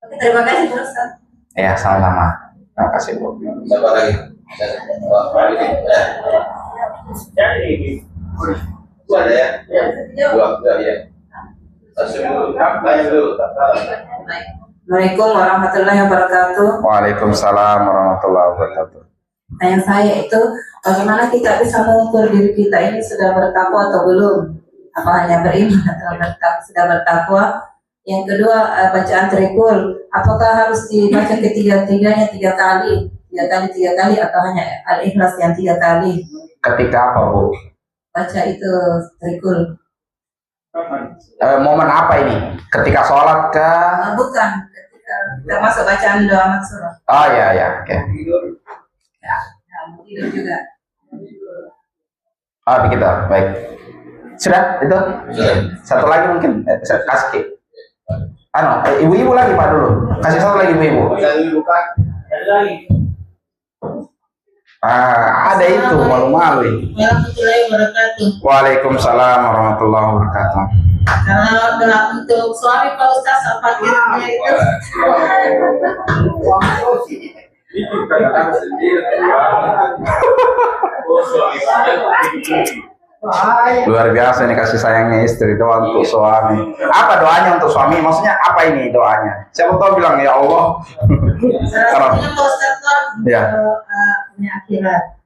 Oke, terima kasih Bu Ustaz. Ya, sama-sama. Terima kasih Bu. Siapa lagi? Ada ya? Dua ya. Assalamualaikum warahmatullahi wabarakatuh. Waalaikumsalam warahmatullahi wabarakatuh. Yang saya itu, bagaimana kita bisa mengukur diri kita ini sudah bertakwa atau belum? Apa hanya beriman atau sudah bertakwa? Yang kedua, bacaan trikul, apakah harus dibaca ketiga-tiganya 3 kali, 3 kali, atau hanya Al-Ikhlas yang 3 kali? Ketika apa Bu? Baca itu trikul. Momen apa ini? Ketika sholat ke? Bukan, ketika termasuk bacaan doa maksurah. Oh ya, oke. Ya, tidur juga. Oh begitu, baik. Sudah itu? Sudah. Satu lagi mungkin, saya kasih. Ibu-ibu lagi Pak dulu. Kasih satu lagi ibu-ibu. Ada itu malu-malu. Warahmatullahi wabarakatuh. Waalaikumsalam warahmatullahi wabarakatuh. Kalau untuk suami Pak Ustaz apa kiranya itu? Luar biasa ini kasih sayangnya istri, doa untuk suami. Apa doanya untuk suami? Maksudnya apa ini doanya? Siapa tahu bilang ya Allah. Salah satunya Pak Ustaz kan Ya. dunia akhirat.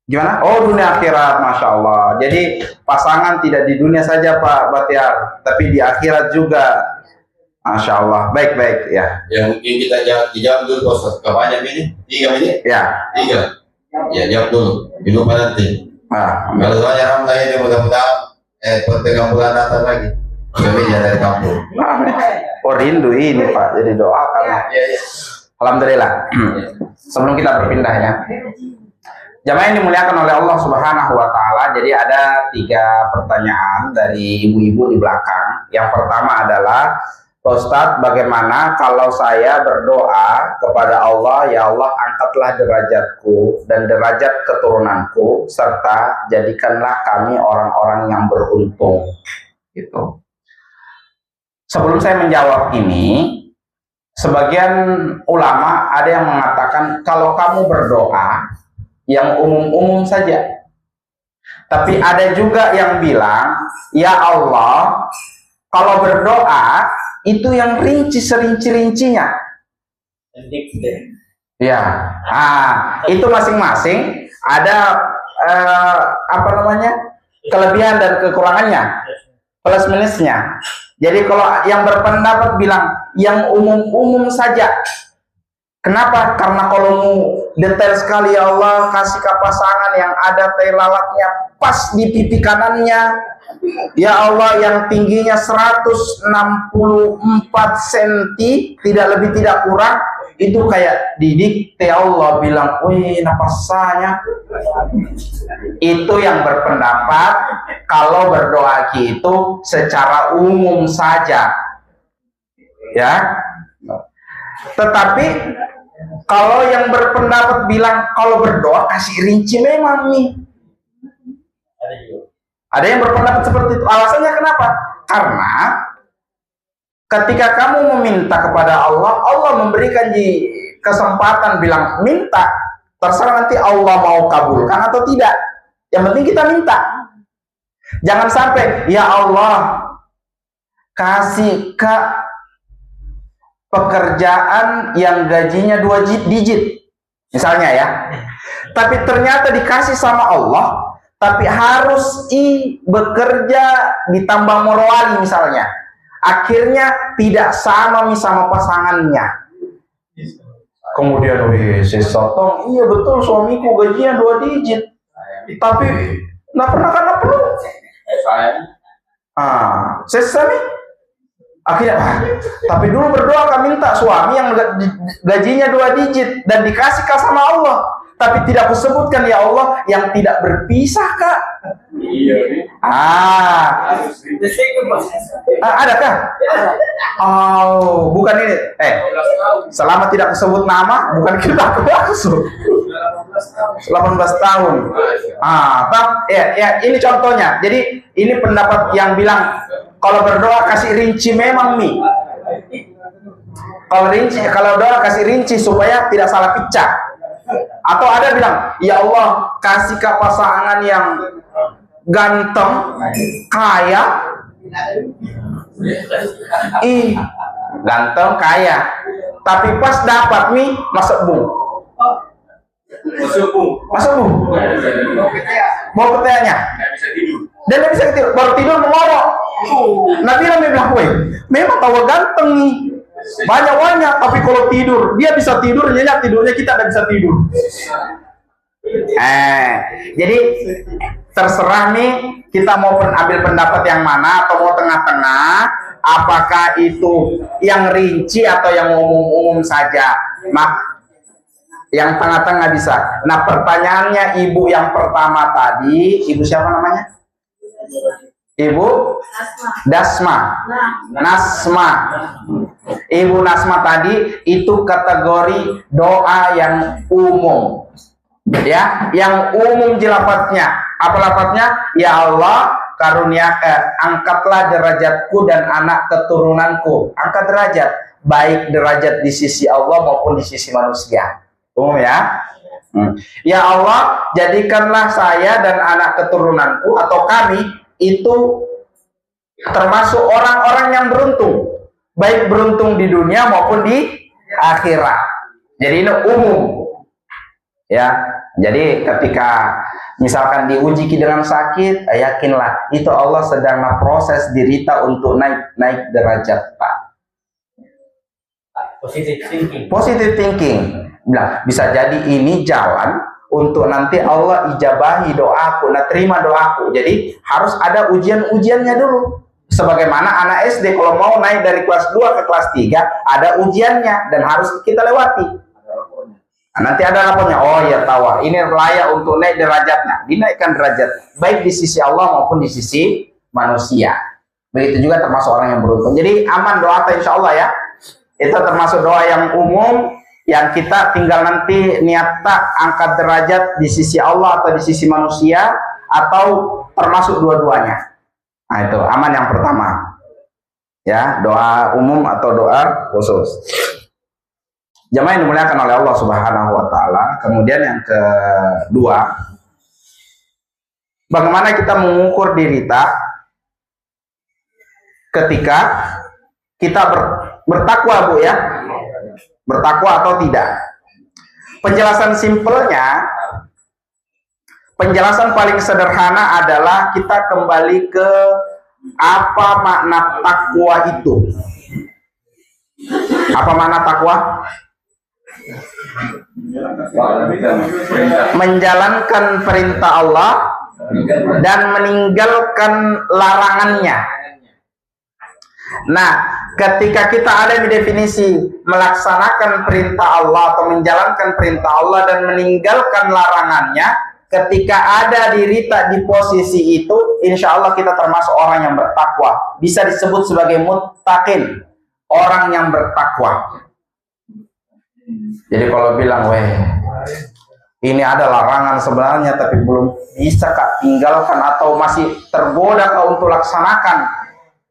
Gimana? Oh dunia akhirat, masya Allah. Jadi pasangan tidak di dunia saja Pak Batiar, tapi di akhirat juga. Masya Allah. Baik ya. Ya mungkin kita jawab dulu Ustaz. Banyak ini? 3 menit? Ya. 3. Ya jawab dulu. Minum nanti. Kalau doanya Alhamdulillah ini mudah-mudahan pertengahan bulan datang lagi. Kami dari kampung. Oh rindu ini Pak, jadi doakan. Alhamdulillah. Sebelum kita berpindah ya, jamaah yang dimuliakan oleh Allah Subhanahu wa Ta'ala. Jadi ada 3 pertanyaan dari ibu-ibu di belakang. Yang pertama adalah, Pak Ustadz, bagaimana kalau saya berdoa kepada Allah, ya Allah angkatlah derajatku dan derajat keturunanku, serta jadikanlah kami orang-orang yang beruntung. Gitu. Sebelum saya menjawab ini, sebagian ulama ada yang mengatakan kalau kamu berdoa yang umum-umum saja. Tapi ada juga yang bilang, ya Allah, kalau berdoa itu yang rinci serinci-rincinya. Ya, itu masing-masing ada kelebihan dan kekurangannya, plus minusnya. Jadi kalau yang berpendapat bilang yang umum-umum saja. Kenapa? Karena kalau mau detail sekali, ya Allah kasih ke pasangan yang ada tai lalatnya pas di pipi kanannya, ya Allah yang tingginya 164 cm, tidak lebih tidak kurang, itu kayak didikte Allah bilang, wih napasanya. Itu yang berpendapat kalau berdoa gitu secara umum saja, ya. Tetapi kalau yang berpendapat bilang kalau berdoa kasih rinci memang nih. Ada yang berpendapat seperti itu. Alasannya kenapa? Karena ketika kamu meminta kepada Allah, Allah memberikan kesempatan bilang minta. Terserah nanti Allah mau kabulkan atau tidak. Yang penting kita minta. Jangan sampai, ya Allah kasih ke pekerjaan yang gajinya 2 digit misalnya ya, tapi ternyata dikasih sama Allah, tapi harus bekerja di Tambang Morowali misalnya, akhirnya tidak sama sama pasangannya. Kemudian si sotong, iya betul suamiku gajinya 2 digit, tapi nggak pernah karena perlu sesami. Akhirnya, tapi dulu berdoa kami minta suami yang gajinya 2 digit dan dikasih sama Allah, tapi tidak kusebutkan ya Allah yang tidak berpisah Kak. Iya. Adakah? Oh, bukan ini. Selama tidak disebut nama, bukan kita maksud. 18 tahun. Ya, ini contohnya. Jadi ini pendapat yang bilang kalau berdoa kasih rinci memang nih. Kalau doa kasih rinci supaya tidak salah pecah. Atau ada bilang, ya Allah kasih ke pasangan yang ganteng, kaya, ganteng, kaya, tapi pas dapat nih masuk bung. Masuk bung. Mau petanya. Dan dia bisa tidur, baru tidur mengorok. Nabi bilang, weh, memang tahu ganteng nih, banyak, tapi kalau tidur, dia bisa tidur, nyenyak tidurnya, kita tidak bisa tidur. Jadi terserah nih, kita mau ambil pendapat yang mana, atau mau tengah-tengah, apakah itu yang rinci atau yang umum-umum saja. Yang tengah-tengah bisa. Nah, pertanyaannya ibu yang pertama tadi, ibu siapa namanya? Ibu Nasma. Ibu Nasma tadi itu kategori doa yang umum, ya, yang umum lafadznya. Apa lafadznya? Ya Allah, angkatlah derajatku dan anak keturunanku. Angkat derajat, baik derajat di sisi Allah maupun di sisi manusia. Umum ya. Ya Allah, jadikanlah saya dan anak keturunanku atau kami itu termasuk orang-orang yang beruntung, baik beruntung di dunia maupun di akhirat. Jadi ini umum, ya. Jadi ketika misalkan diuji dengan sakit, yakinlah itu Allah sedang proses diri kita untuk naik derajat, Pak. Positive thinking. Nah, bisa jadi ini jalan untuk nanti Allah ijabahi doaku, terima doaku. Jadi harus ada ujian-ujiannya dulu. Sebagaimana anak SD kalau mau naik dari kelas 2 ke kelas 3 ada ujiannya dan harus kita lewati. Nah, nanti ada rapornya. Oh ya, tahu, ini layak untuk naik derajatnya, dinaikkan derajat baik di sisi Allah maupun di sisi manusia. Begitu juga termasuk orang yang beruntung. Jadi aman doa insya Allah ya. Itu termasuk doa yang umum, yang kita tinggal nanti niat angkat derajat di sisi Allah atau di sisi manusia, atau termasuk dua-duanya. Nah itu aman yang pertama, ya, doa umum atau doa khusus. Jamaah yang dimuliakan oleh Allah Subhanahu wa Ta'ala. Kemudian yang kedua, bagaimana kita mengukur diri kita ketika kita bertakwa, Bu, ya, bertakwa atau tidak. Penjelasan simpelnya, penjelasan paling sederhana adalah kita kembali ke apa makna takwa itu. Apa makna takwa? Menjalankan perintah Allah dan meninggalkan larangannya. Nah, ketika kita ada di definisi melaksanakan perintah Allah atau menjalankan perintah Allah dan meninggalkan larangannya, ketika ada diri tak di posisi itu, insya Allah kita termasuk orang yang bertakwa. Bisa disebut sebagai muttaqin, orang yang bertakwa. Jadi kalau bilang, weh, ini ada larangan sebenarnya tapi belum bisa Kak tinggalkan atau masih tergoda Kak untuk laksanakan,